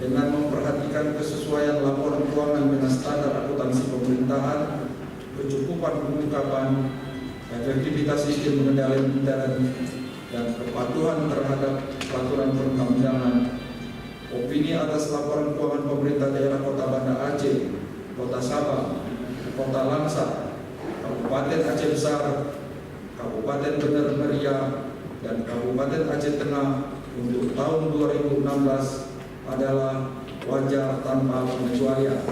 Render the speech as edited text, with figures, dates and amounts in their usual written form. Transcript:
dengan memperhatikan kesesuaian laporan keuangan dengan standar akuntansi pemerintahan, kecukupan pengungkapan, efektivitas sistem pengendalian intern, dan kepatuhan terhadap peraturan perundang-undangan. Opini atas laporan keuangan pemerintah daerah Kota Banda Aceh, Kota Sabah, Kota Langsa, Kabupaten Aceh Besar, Kabupaten Bener Meriah, dan Kabupaten Aceh Tengah untuk tahun 2016 adalah wajar tanpa pengecualian.